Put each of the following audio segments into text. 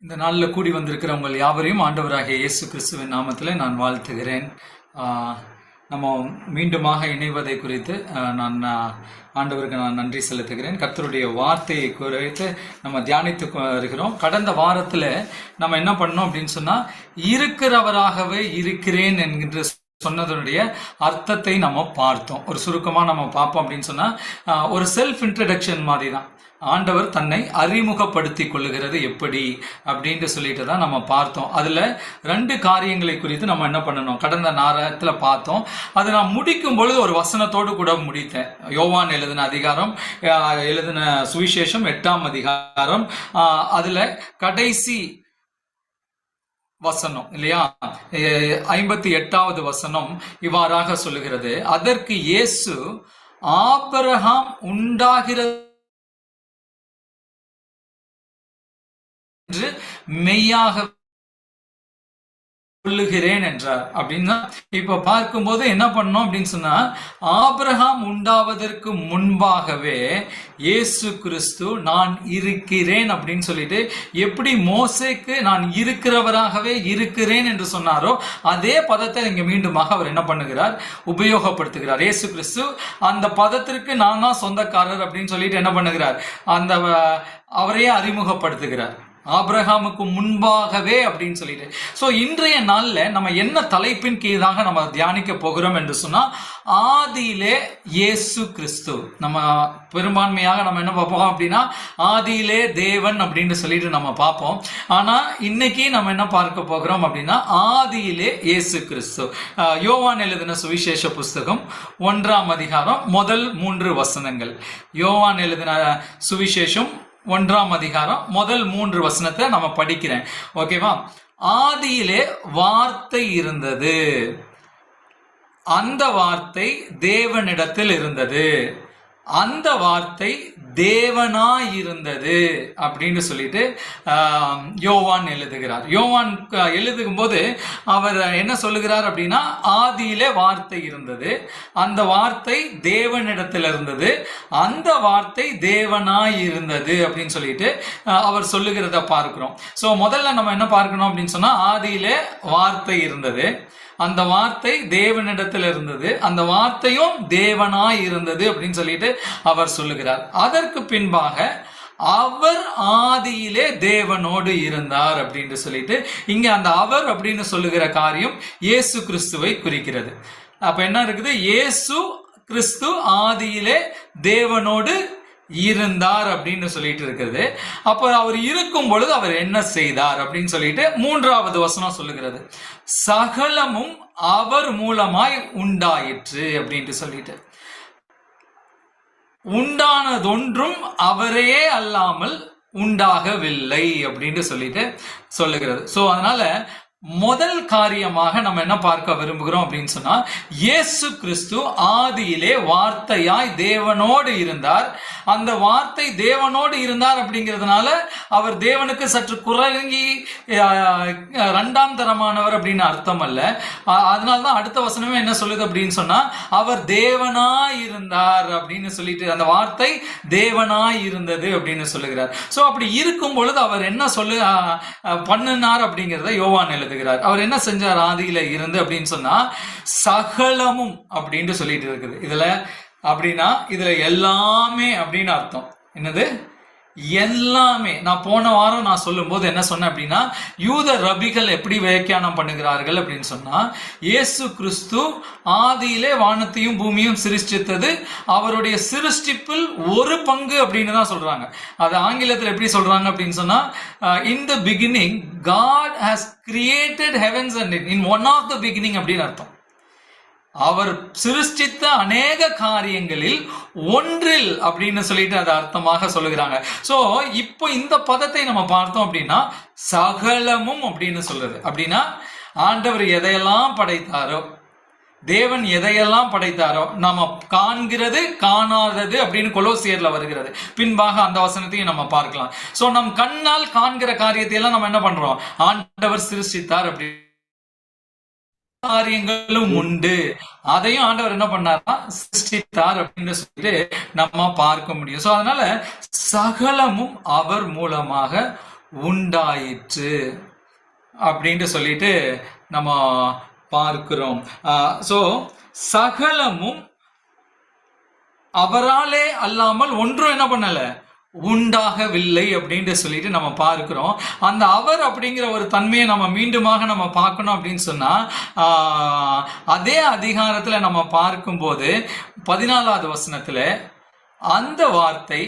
இந்த நாளில் கூடி வந்திருக்கிற உங்கள் யாவரையும் ஆண்டவராகிய இயேசு கிறிஸ்துவின் நாமத்தில் நான் வாழ்த்துகிறேன். நம்ம மீண்டுமாக இணைவதை குறித்து நான் ஆண்டவருக்கு நான் நன்றி செலுத்துகிறேன். கர்த்தருடைய வார்த்தையை குறித்து நம்ம தியானித்து இருக்கிறோம். கடந்த வாரத்தில் நம்ம என்ன பண்ணோம் அப்படின்னு சொன்னால், இருக்கிறவராகவே இருக்கிறேன் என்கின்ற சொன்னதனுடைய அர்த்தத்தை நம்ம பார்த்தோம். ஒரு சுருக்கமாக நம்ம பார்ப்போம் அப்படின்னு சொன்னால், ஒரு செல்ஃப் இன்ட்ரடக்ஷன் மாதிரி தான். ஆண்டவர் தன்னை அறிமுகப்படுத்தி கொள்ளுகிறது எப்படி அப்படின்ட்டு சொல்லிட்டு தான் நம்ம பார்த்தோம். அதில் 2 காரியங்களை குறித்து நம்ம என்ன பண்ணணும், கடந்த நேரத்தில் பார்த்தோம். அதை நான் முடிக்கும் பொழுது ஒரு வசனத்தோடு கூட முடித்தேன். யோவான் எழுதின சுவிசேஷம் 8ஆம் அதிகாரம், அதில் கடைசி வசனம் இல்லையா, 58வது வசனம் இவ்வாறாக சொல்லுகிறது: அதற்கு இயேசு, ஆபிரகாம் உண்டாகிறது என்று மெய்யாக சொல்லுகிறேன் என்றார். அப்படின்னா இப்ப பார்க்கும்போது என்ன பண்ணோம் அப்படின்னு சொன்னா, ஆபிரகாம் உண்டாவதற்கு முன்பாகவே இயேசு கிறிஸ்து நான் இருக்கிறேன் அப்படின்னு சொல்லிட்டு, எப்படி மோசேக்கு நான் இருக்கிறவராகவே இருக்கிறேன் என்று சொன்னாரோ அதே பதத்தை இங்க மீண்டுமாக அவர் என்ன பண்ணுகிறார், உபயோகப்படுத்துகிறார். இயேசு கிறிஸ்து அந்த பதத்திற்கு நான் தான் சொந்தக்காரர் அப்படின்னு சொல்லிட்டு என்ன பண்ணுகிறார், அந்த அவரையே அறிமுகப்படுத்துகிறார், ஆபிரகாமுக்கு முன்பாகவே அப்படின்னு சொல்லிட்டு. சோ இன்றைய நாள்ல நம்ம என்ன தலைப்பின் கீழாக நம்ம தியானிக்க போகிறோம் என்று சொன்னா, ஆதியிலே இயேசு கிறிஸ்து. நம்ம பெரும்பான்மையாக நம்ம என்ன பார்ப்போம் அப்படின்னா, ஆதியிலே தேவன் அப்படின்னு சொல்லிட்டு நம்ம பார்ப்போம். ஆனா இன்னைக்கு நம்ம என்ன பார்க்க போகிறோம் அப்படின்னா, ஆதியிலே இயேசு கிறிஸ்து. யோவான் எழுதின சுவிசேஷ புஸ்தகம் 1ஆம் அதிகாரம் முதல் 3 வசனங்கள். யோவான் எழுதின சுவிசேஷம் 1ஆம் அதிகாரம் முதல் 3 வசனத்தை நம்ம படிக்கிறேன். ஓகேவா? ஆதியிலே வார்த்தை இருந்தது, அந்த வார்த்தை தேவனிடத்தில் இருந்தது, அந்த வார்த்தை தேவனாய் இருந்தது அப்படின்னு சொல்லிட்டு யோவான் எழுதுகிறார். யோவான் எழுதும் போது அவர் என்ன சொல்லுகிறார் அப்படின்னா, ஆதியிலே வார்த்தை இருந்தது, அந்த வார்த்தை தேவனிடத்தில் இருந்தது, அந்த வார்த்தை தேவனாய் இருந்தது அப்படின்னு சொல்லிட்டு அவர் சொல்லுகிறத பார்க்கிறோம். சோ முதல்ல நம்ம என்ன பார்க்கணும் அப்படின்னு சொன்னா, ஆதியிலே வார்த்தை இருந்தது, அந்த வார்த்தை தேவனிடத்தில் இருந்தது, அந்த வார்த்தையும் தேவனாய் இருந்தது அப்படின்னு சொல்லிட்டு அவர் சொல்லுகிறார். அதற்கு பின்பாக அவர் ஆதியிலே தேவனோடு இருந்தார் அப்படின்னு சொல்லிட்டு இங்க அந்த அவர் அப்படின்னு சொல்லுகிற காரியம் இயேசு கிறிஸ்துவை குறிக்கிறது. அப்ப என்ன இருக்குது, இயேசு கிறிஸ்து ஆதியிலே தேவனோடு இருந்தார் அப்படின்னு சொல்லிட்டு இருக்கிறது. அப்ப அவர் இருக்கும் பொழுது அவர் என்ன செய்தார் அப்படின்னு சொல்லிட்டு 3வது வசனம் சொல்லுகிறது: சகலமும் அவர் மூலமாய் உண்டாயிற்று அப்படின்ட்டு சொல்லிட்டு, உண்டானதொன்றும் அவரே அல்லாமல் உண்டாகவில்லை அப்படின்னு சொல்லிட்டு சொல்லுகிறது. சோ அதனால முதல் காரியமாக நம்ம என்ன பார்க்க விரும்புகிறோம் அப்படின்னு சொன்னா, இயேசு கிறிஸ்து ஆதியிலே வார்த்தையாய் தேவனோடு இருந்தார். அந்த வார்த்தை தேவனோடு இருந்தார் அப்படிங்கிறதுனால அவர் தேவனுக்கு சற்று குறைங்கி 2ஆம் தரமானவர் அப்படின்னு அர்த்தம் அல்ல. அதனால்தான் அடுத்த வசனமே என்ன சொல்லுது அப்படின்னு சொன்னா, அவர் தேவனாய் இருந்தார் அப்படின்னு சொல்லிட்டு, அந்த வார்த்தை தேவனாய் இருந்தது அப்படின்னு சொல்லுகிறார். சோ அப்படி இருக்கும் பொழுது அவர் என்ன பண்ணினார் அப்படிங்கிறத யோவான் எழுதுகிறார். அவர் என்ன செஞ்சார் ஆதியில இருந்து அப்படின்னு சொன்னா, சகலமும் அப்படின்னு சொல்லிட்டு இருக்குது. இதுல அப்படின்னா இதுல எல்லாமே அப்படின்னு அர்த்தம். என்னது? எல்லாமே. நான் போன வாரம் நான் சொல்லும் போது என்ன சொன்னேன் அப்படின்னா, யூத ரபிகள் எப்படி வியாக்கியானம் பண்ணுகிறார்கள் அப்படின்னு சொன்னா, இயேசு கிறிஸ்து ஆதியிலே வானத்தையும் பூமியும் சிருஷ்டித்தது அவருடைய சிருஷ்டிப்பில் ஒரு பங்கு அப்படின்னு தான் சொல்றாங்க. அது ஆங்கிலத்தில் எப்படி சொல்றாங்க அப்படின்னு சொன்னா, in the beginning God has created heavens and earth. in one of the beginning அப்படின்னு அர்த்தம். அவர் சிருஷ்டித்த அநேக காரியங்களில் ஒன்றில் அப்படின்னு சொல்லிட்டு அதை அர்த்தமாக சொல்லுகிறாங்க. சோ இப்போ இந்த பதத்தை நம்ம பார்த்தோம் அப்படின்னா, சகலமும் அப்படின்னு சொல்றது அப்படின்னா, ஆண்டவர் எதையெல்லாம் படைத்தாரோ, தேவன் எதையெல்லாம் படைத்தாரோ, நாம காண்கிறது காணாதது அப்படின்னு கொலோசியர்ல வருகிறது. பின்பாக அந்த வசனத்தையும் நம்ம பார்க்கலாம். சோ நம் கண்ணால் காண்கிற காரியத்தை எல்லாம் நம்ம என்ன பண்றோம், ஆண்டவர் சிருஷ்டித்தார் அப்படி காரியங்களும் உண்டு, அதையும் ஆண்டவர் என்ன பண்ணாரா, சிருஷ்டித்தார் அப்படின்னு சொல்லிட்டு நம்ம பார்க்க முடியும். சோ அதனால சகலமும் அவர் மூலமாக உண்டாயிற்று அப்படின்ட்டு சொல்லிட்டு நம்ம பார்க்கிறோம். சோ சகலமும் அவராலே அல்லாமல் ஒன்றும் என்ன பண்ணல, உண்டாகவில்லை அப்படின்ட்டு சொல்லிட்டு நம்ம பார்க்கிறோம். அந்த அவர் அப்படிங்கிற ஒரு தன்மையை நம்ம மீண்டுமாக நம்ம பார்க்கணும் அப்படின்னு சொன்னா அதே அதிகாரத்துல நம்ம பார்க்கும்போது 14வது வசனத்துல அந்த வார்த்தை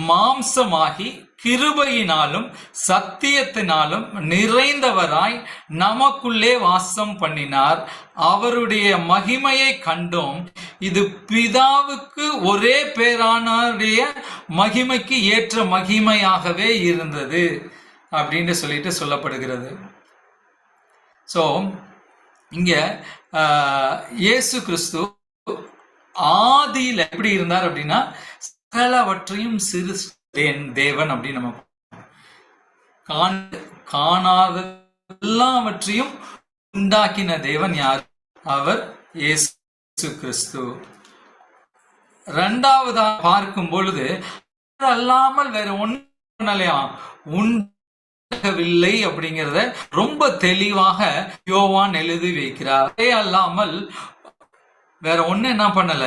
மாம்சமாகி கிருபையினாலும் சத்தியத்தினாலும் நிறைந்தவராய் நமக்குள்ளே வாசம் பண்ணினார். அவருடைய மகிமையை கண்டோம். இது பிதாவுக்கு ஒரே பேரானுடைய மகிமைக்கு ஏற்ற மகிமையாகவே இருந்தது அப்படின்னு சொல்லிட்டு சொல்லப்படுகிறது. சோ இங்க இயேசு கிறிஸ்து ஆதியில எப்படி இருந்தார் அப்படின்னா சகலவற்றையும் சிறு தேவன் அப்படின்னு நம்ம காணாத எல்லாவற்றையும் உண்டாக்கின தேவன் யார்? அவர் இயேசு கிறிஸ்து. இரண்டாவதா பார்க்கும் பொழுது அல்லாமல் வேற ஒன்றும் உண்டாகவில்லை அப்படிங்கிறத ரொம்ப தெளிவாக யோவான் எழுதி வைக்கிறார். அதே அல்லாமல் வேற ஒண்ணு என்ன பண்ணல,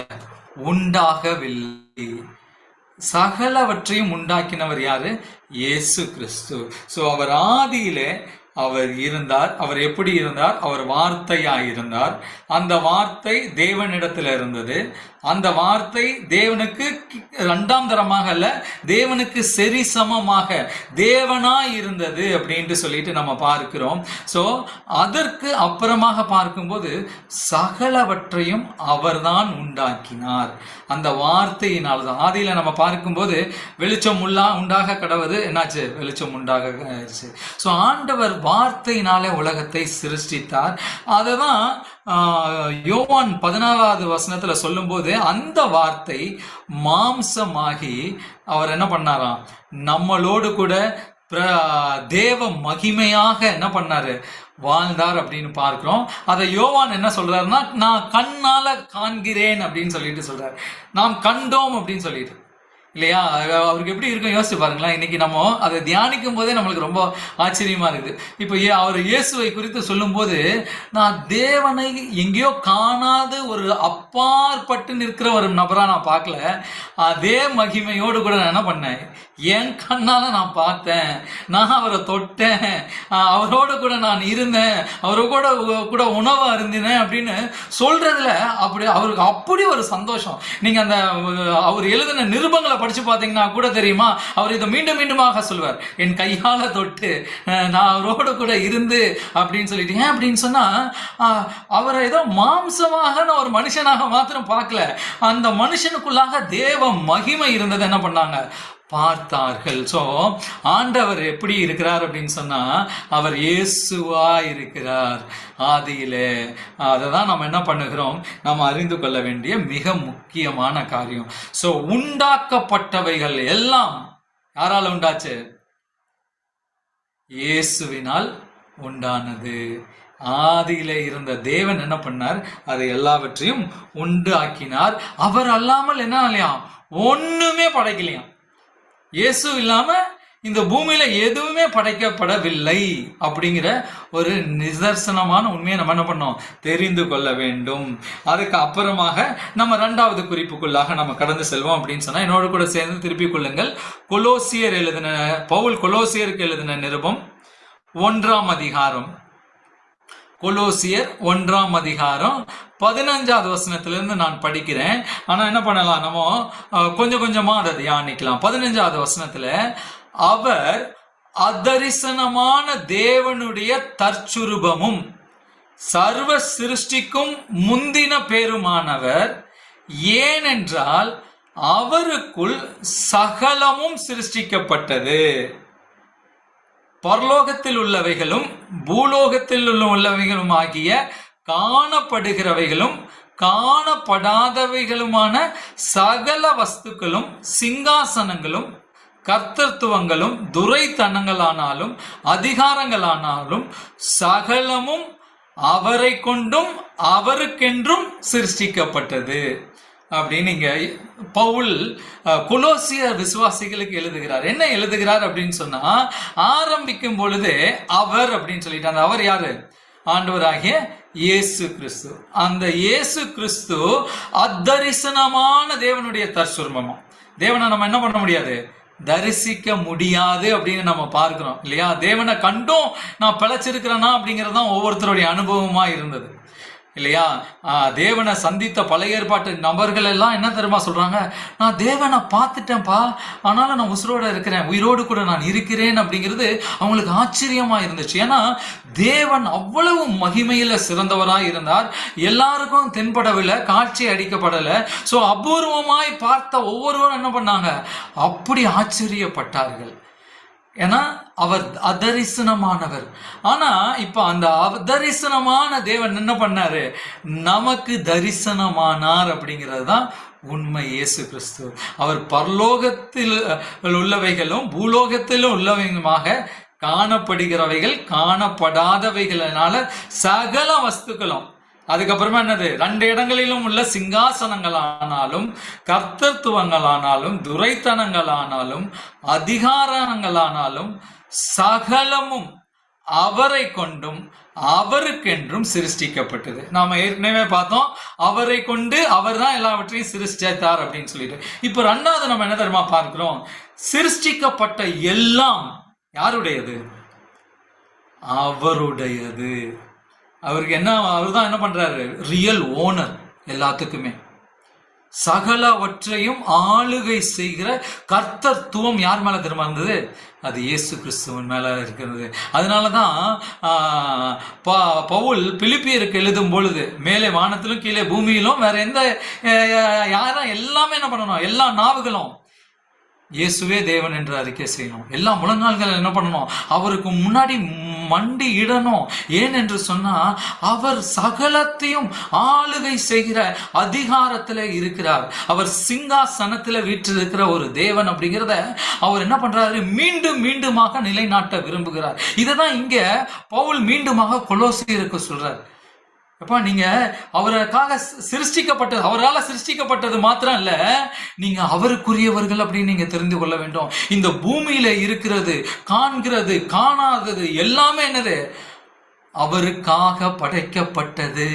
உண்டாகவில்லை. சகலவற்றையும் உண்டாக்கினவர் யாரு? இயேசு கிறிஸ்து. சோ அவர் ஆதியிலே அவர் இருந்தார். அவர் எப்படி இருந்தார்? அவர் வார்த்தையாய் இருந்தார். அந்த வார்த்தை தேவனிடத்தில் இருந்தது. அந்த வார்த்தை தேவனுக்கு இரண்டாம் தரமாக அல்ல, தேவனுக்கு சரி சமமாக தேவனாய் இருந்தது அப்படின்ட்டு சொல்லிட்டு நம்ம பார்க்கிறோம். சோ அதற்கு அப்புறமாக பார்க்கும்போது சகலவற்றையும் அவர்தான் உண்டாக்கினார். அந்த வார்த்தையினால் தான் ஆதியில நம்ம பார்க்கும்போது வெளிச்சம் உண்டாக கடவுது, என்னாச்சு? வெளிச்சம் உண்டாக. சோ ஆண்டவர் வார்த்தையினாலே உலகத்தை சிருஷ்டித்தார். அததான் யோவான் 14வது வசனத்துல சொல்லும் போது அந்த வார்த்தை மாம்சமாகி அவர் என்ன பண்ணாராம், நம்மளோடு கூட தேவ மகிமையாக என்ன பண்ணாரு, வாழ்ந்தார் அப்படின்னு பார்க்கிறோம். அதை யோவான் என்ன சொல்றாருன்னா, நான் கண்ணால காண்கிறேன் அப்படின்னு சொல்லிட்டு சொல்றாரு. நாம் கண்டோம் அப்படின்னு சொல்லிட்டு இல்லையா? அவருக்கு எப்படி இருக்கும் யோசிச்சு பாருங்களேன். இன்னைக்கு நம்ம அதை தியானிக்கும் போதே நம்மளுக்கு ரொம்ப ஆச்சரியமா இருக்குது. இப்போ அவர் இயேசுவை குறித்து சொல்லும் போது, நான் தேவனை எங்கேயோ காணாத ஒரு அப்பாற்பட்டு நிற்கிற ஒரு நபரா நான் பார்க்கல. அதே மகிமையோடு கூட நான் என்ன பண்ணேன், என் கண்ணால நான் பார்த்தேன், நான் அவரை தொட்டேன், அவரோட கூட நான் இருந்தேன், அவரோட கூட உணவு அருந்தினேன் அப்படின்னு சொல்றதுல அவருக்கு அப்படி ஒரு சந்தோஷம். நீங்க அந்த அவர் எழுதின நிருபங்களை படிச்சு பாத்தீங்கன்னா கூட தெரியுமா, அவர் இதை மீண்டும் மீண்டுமாக சொல்வார், என் கையால தொட்டு நான் அவரோட கூட இருந்து அப்படின்னு சொல்லிட்டு. ஏன் அப்படின்னு சொன்னா, அவரை ஏதோ மாம்சமாக ஒரு மனுஷனாக மாத்திரம் பார்க்கல, அந்த மனுஷனுக்குள்ளாக தேவ மகிமை இருந்தது என்ன பண்ணாங்க, பார்த்தார்கள். சோ ஆண்டவர் எப்படி இருக்கிறார் அப்படின்னு சொன்னா, அவர் இயேசுவா இருக்கிறார் ஆதியிலே. அததான் நம்ம என்ன பண்ணுகிறோம், நம்ம அறிந்து கொள்ள வேண்டிய மிக முக்கியமான காரியம். சோ உண்டாக்கப்பட்டவைகள் எல்லாம் யாரால உண்டாச்சு? இயேசுவினால் உண்டானது. ஆதியில இருந்த தேவன் என்ன பண்ணார், அதை எல்லாவற்றையும் உண்டாக்கினார். அவர் அல்லாமல் என்ன இல்லையா, ஒண்ணுமே படைக்கலையா. இயேசு இல்லாம இந்த பூமியில எதுவுமே படைக்கப்படவில்லை அப்படிங்கிற ஒரு நிதர்சனமான உண்மையை நம்ம என்ன பண்ணோம், தெரிந்து கொள்ள வேண்டும். அதுக்கு அப்புறமாக நம்ம இரண்டாவது குறிப்புக்குள்ளாக நம்ம கடந்து செல்வோம். அப்படின்னு சொன்னா என்னோட கூட சேர்ந்து திருப்பிக் கொள்ளுங்கள். பவுல் கொலோசியருக்கு எழுதின நிருபம் 1ஆம் அதிகாரம், கொலோசியர் 1ஆம் அதிகாரம் 15வது வசனத்திலிருந்து நான் படிக்கிறேன். ஆனா என்ன பண்ணலாம், நம்ம கொஞ்சம் கொஞ்சமா அதை தியானிக்கலாம். 15வது வசனத்துல, அவர் அதரிசனமான தேவனுடைய தற்சுரூபமும் சர்வ சிருஷ்டிக்கும் முந்தின பேருமானவர், ஏனென்றால் அவருக்குள் சகலமும் சிருஷ்டிக்கப்பட்டது, பரலோகத்தில் உள்ளவைகளும் பூலோகத்தில் உள்ளவைகளும் ஆகிய காணப்படுகிறவைகளும் காணப்படாதவைகளுமான சகல வஸ்துக்களும் சிங்காசனங்களும் கர்த்தத்துவங்களும் துரைத்தனங்களானாலும் அதிகாரங்களானாலும் சகலமும் அவரை கொண்டும் அவருக்கென்றும் சிருஷ்டிக்கப்பட்டது. அப்படின்னு இங்க பவுல் கொலோசிய விசுவாசிகளுக்கு எழுதுகிறார். என்ன எழுதுகிறார் அப்படின்னு சொன்னா, ஆரம்பிக்கும் பொழுது அவர் அப்படின்னு சொல்லிட்டாங்க. அவர் யாரு? ஆண்டவராகிய இயேசு கிறிஸ்து. அந்த இயேசு கிறிஸ்து அதரிசனமான தேவனுடைய தற்சுரூபமா. தேவனை நம்ம என்ன பண்ண முடியாது? தரிசிக்க முடியாது அப்படின்னு நம்ம பார்க்கிறோம் இல்லையா? தேவனை கண்டும் நான் பிழைச்சிருக்கிறேனா அப்படிங்கறதுதான் ஒவ்வொருத்தருடைய அனுபவமா இருந்தது இல்லையா? தேவனை சந்தித்த பழைய ஏற்பாட்டு நபர்கள் எல்லாம் என்ன தெரியுமா சொல்றாங்க? நான் தேவனை பார்த்துட்டேன்ப்பா, ஆனாலும் நான் உசுரோட இருக்கிறேன், உயிரோடு கூட நான் இருக்கிறேன் அப்படிங்கிறது அவங்களுக்கு ஆச்சரியமா இருந்துச்சு. ஏன்னா தேவன் அவ்வளவு மகிமையில சிறந்தவராய் இருந்தார். எல்லாருக்கும் தென்படவில்லை, காட்சி அடிக்கப்படலை. சோ அபூர்வமாய் பார்த்த ஒவ்வொருவரும் என்ன பண்ணாங்க? அப்படி ஆச்சரியப்பட்டார்கள். ஏன்னா அவர் அதரிசனமானவர். ஆனா இப்ப அந்த அதரிசனமான தேவன் என்ன பண்ணாரு? நமக்கு தரிசனமானார் அப்படிங்கிறது தான் உண்மை. இயேசு கிறிஸ்து அவர் பரலோகத்தில் உள்ளவைகளும் பூலோகத்திலும் உள்ளவைகளுமாக காணப்படுகிறவைகள் காணப்படாதவைகளினால சகல வஸ்துக்களும், அதுக்கப்புறமா என்னது? 2 இடங்களிலும் உள்ள சிங்காசனங்களானாலும் கர்த்தத்துவங்களானாலும் துரைத்தனங்களானாலும் அதிகாரங்களானாலும் சகலமும் அவரை கொண்டும் அவருக்கென்றும் சிருஷ்டிக்கப்பட்டது. நாம ஏற்கனவே பார்த்தோம், அவரை கொண்டு அவர் தான் எல்லாவற்றையும் சிருஷ்டித்தார் அப்படின்னு சொல்லிட்டு. இப்ப 2வது நம்ம என்ன தெரியுமா பார்க்கிறோம்? சிருஷ்டிக்கப்பட்ட எல்லாம் யாருடையது? அவருடையது. அவருக்கு என்ன, அவர் தான் என்ன பண்றாரு? ரியல் ஓனர் எல்லாத்துக்குமே. சகலவற்றையும் ஆளுகை செய்கிற கர்த்தத்துவம் யார் மேல திரும்ப இருந்தது? அது இயேசு கிறிஸ்துவின் மேல இருக்கிறது. அதனாலதான் பவுல் பிலிப்பியருக்கு எழுதும் பொழுது, மேலே வானத்திலும் கீழே பூமியிலும் வேற எந்த யாரும் எல்லாமே என்ன பண்ணணும்? எல்லா நாவுகளும் இயேசுவே தேவன் என்று அறிக்கை செய்யணும். எல்லா முழங்கால்கள் என்ன பண்ணணும்? அவருக்கு முன்னாடி மண்டி இடணும். ஏன் என்று சொன்னா அவர் சகலத்தையும் ஆளுகை செய்கிற அதிகாரத்துல இருக்கிறார். அவர் சிங்காசனத்துல வீற்றிருக்கிற ஒரு தேவன் அப்படிங்கிறத அவர் என்ன பண்றாரு? மீண்டும் மீண்டுமாக நிலைநாட்ட விரும்புகிறார். இததான் இங்க பவுல் மீண்டுமாக கொலோசியருக்கு சொல்றார். அப்பா, நீங்க அவருக்காக சிருஷ்டிக்கப்பட்டது, அவரால் சிருஷ்டிக்கப்பட்டது மாத்திரம் இல்ல, நீங்க அவருக்குரியவர்கள் அப்படின்னு நீங்க தெரிந்து கொள்ள வேண்டும். இந்த பூமியில இருக்கிறது, காண்கிறது, காணாதது எல்லாமே என்னது? அவருக்காக படைக்கப்பட்டது.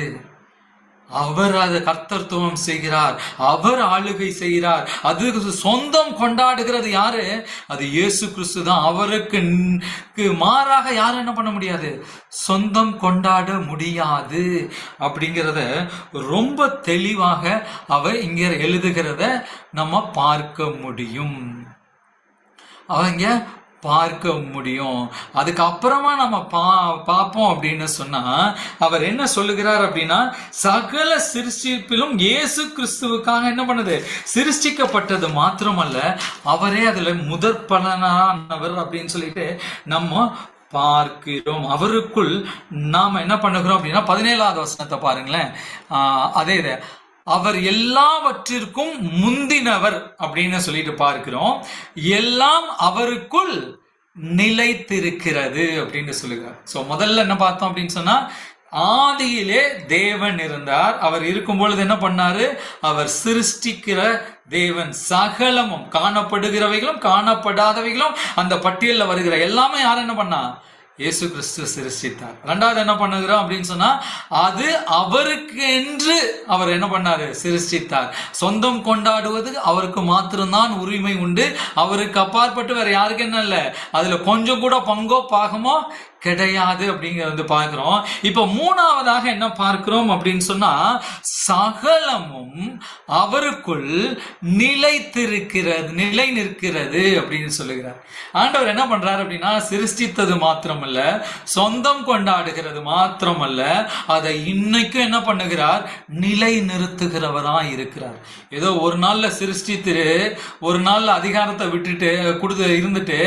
அவர் அதை கர்த்தத்துவம் செய்கிறார், அவர் ஆளுகை செய்கிறார். அது சொந்தம் கொண்டாடுகிறது யாரு? அது இயேசு கிறிஸ்து தான். அவருக்கு மாறாக யாரும் என்ன பண்ண முடியாது? சொந்தம் கொண்டாட முடியாது அப்படிங்கிறத ரொம்ப தெளிவாக அவர் இங்க எழுதுகிறத நம்ம பார்க்க முடியும். அவங்க பார்க்க முடியும். அதுக்கப்புறமா நம்ம பார்ப்போம் அப்படின்னு சொன்னா அவர் என்ன சொல்லுகிறார் அப்படின்னா, சகல சிருஷ்டிப்பிலும் இயேசு கிறிஸ்துவுக்காக என்ன பண்ணுது? சிருஷ்டிக்கப்பட்டது மாத்திரமல்ல, அவரே அதுல முதற் பலனானவர் அப்படின்னு சொல்லிட்டு நம்ம பார்க்கிறோம். அவருக்குள் நாம என்ன பண்ணுகிறோம் அப்படின்னா 17வது வசனத்தை பாருங்களேன். அதே அவர் எல்லாவற்றிற்கும் முந்தினவர் அப்படின்னு சொல்லிட்டு பார்க்கிறோம். எல்லாம் அவருக்குள் நிலைத்திருக்கிறது அப்படின்னு சொல்லுகிறார். சோ முதல்ல என்ன பார்த்தோம் அப்படின்னு சொன்னா, ஆதியிலே தேவன் இருந்தார். அவர் இருக்கும் பொழுது என்ன பண்ணாரு? அவர் சிருஷ்டிக்கிற தேவன். சகலமும் காணப்படுகிறவைகளும் காணப்படாதவைகளும் அந்த பட்டியலில் வருகிற எல்லாமே யார் என்ன பண்ணா? இயேசு கிறிஸ்து சிருஷ்டித்தார். 2வது என்ன பண்ணுகிறோம் அப்படின்னு சொன்னா, அது அவருக்கு என்று அவர் என்ன பண்ணாரு? சிருஷ்டித்தார். சொந்தம் கொண்டாடுவது அவருக்கு மாத்திரம்தான் உரிமை உண்டு. அவருக்கு அப்பாற்பட்டு வேற யாருக்கு என்ன இல்லை, அதுல கொஞ்சம் கூட பங்கோ பாகமோ கிடையாது அப்படிங்கிறது பார்க்கிறோம். இப்ப 3வதாக என்ன பார்க்கிறோம் அப்படின்னு சொன்னா, சகலமும் அவருக்குள் நிலைத்திருக்கிறது, நிலை நிற்கிறது அப்படின்னு சொல்லுகிறார். ஆண்டவர் என்ன பண்றாரு அப்படின்னா, சிருஷ்டித்தது மாத்திரமல்ல, சொந்தம் கொண்டாடுகிறது மாத்திரமல்ல, அதை இன்னைக்கும் என்ன பண்ணுகிறார்? நிலை நிறுத்துகிறவரா இருக்கிறார். ஏதோ ஒரு நாள்ல சிருஷ்டித்து ஒரு நாள்ல அதிகாரத்தை விட்டுட்டு இருந்துட்டு